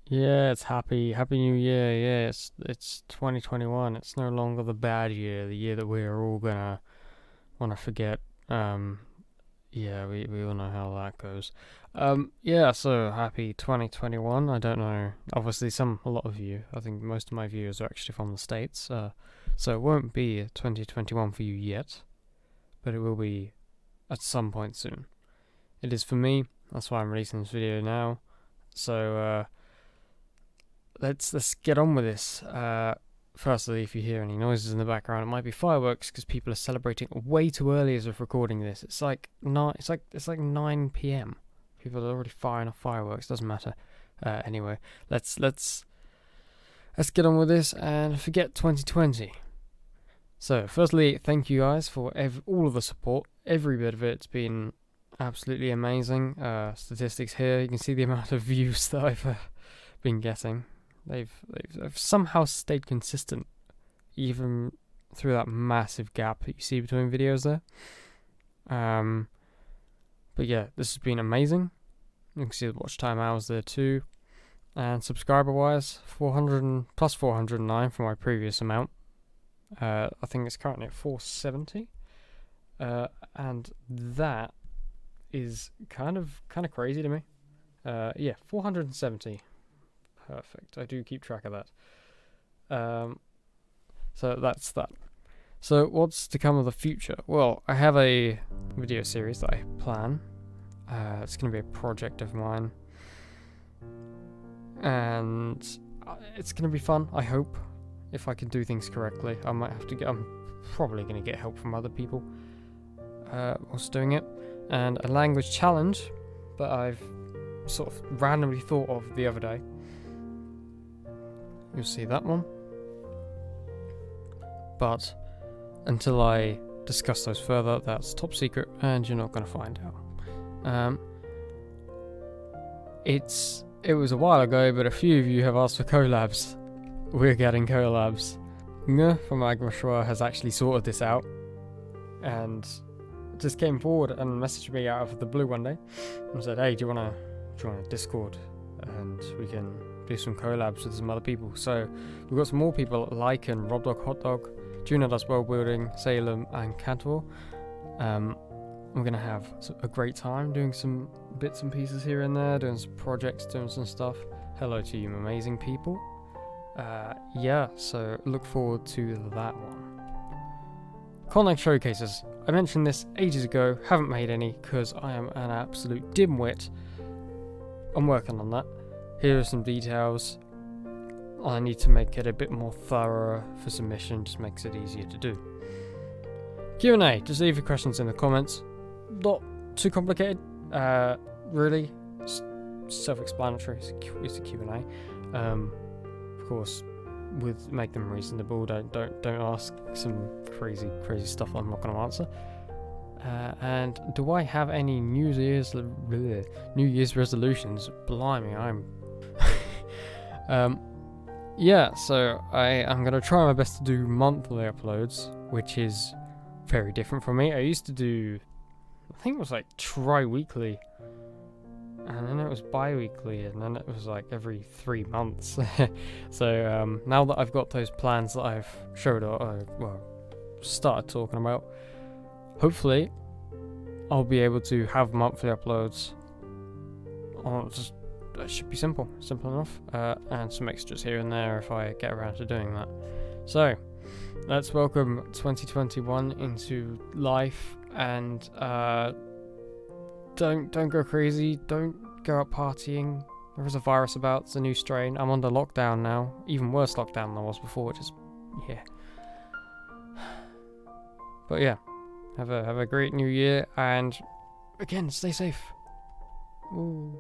Yeah, it's Happy New Year. Yeah, it's 2021. It's no longer the bad year, the year that we're all gonna wanna forget. Um, yeah, we all know how that goes. Yeah, so happy 2021. I don't know. Obviously, a lot of you. I think most of my viewers are actually from the States. So it won't be 2021 for you yet, but it will be at some point soon. It is for me. That's why I'm releasing this video now. So let's get on with this. Firstly, if you hear any noises in the background, it might be fireworks because people are celebrating way too early as of recording this. It's like 9 p.m. People are already firing off fireworks. Doesn't matter. Anyway, let's get on with this and forget 2020. So, firstly, thank you guys for all of the support. Every bit of it's been absolutely amazing. Statistics here, you can see the amount of views that I've been getting. They've somehow stayed consistent, even through that massive gap that you see between videos there. But yeah, this has been amazing. You can see the watch time hours there too. And subscriber wise, 409 from my previous amount. I think it's currently at 470. And that is kind of crazy to me. Yeah, 470. Perfect. I do keep track of that. So that's that. So what's to come of the future? Well, I have a video series that I plan. It's going to be a project of mine. And it's going to be fun, I hope. If I can do things correctly. I'm probably going to get help from other people whilst doing it. And a language challenge that I've sort of randomly thought of the other day. You'll see that one. But until I discuss those further, that's top secret and you're not going to find out. It was a while ago, but a few of you have asked for collabs. We're getting collabs. Nga from Agmashwa has actually sorted this out and just came forward and messaged me out of the blue one day and said, "Hey, do you wanna Discord and we can do some collabs with some other people?" So we've got some more people like Rob Dog Hot Dog, Junior Does World Building, Salem, and Cantor. We're gonna have a great time doing some bits and pieces here and there, doing some projects, doing some stuff. Hello to you amazing people. Yeah, so look forward to that one. Content showcases. I mentioned this ages ago, haven't made any because I am an absolute dimwit. I'm working on that. Here are some details. I need to make it a bit more thorough for submission, just makes it easier to do. Q&A, just leave your questions in the comments. Not too complicated, really. Self-explanatory, it's a Q&A. Of course, make them reasonable. Don't ask some crazy stuff I'm not going to answer. And do I have any New Year's resolutions? Blimey, I'm. Yeah, so I'm going to try my best to do monthly uploads, which is very different from me. I used to do, I think it was like tri-weekly, and then it was bi-weekly, and then it was like every 3 months. So now that I've got those plans that I've started talking about, hopefully I'll be able to have monthly uploads. It should be simple enough, and some extras here and there if I get around to doing that. So let's welcome 2021 into life, and don't go crazy, don't go out partying. There is a virus about, it's a new strain. I'm under lockdown now, even worse lockdown than I was before, yeah. But yeah, have a great new year, and again, stay safe. Ooh.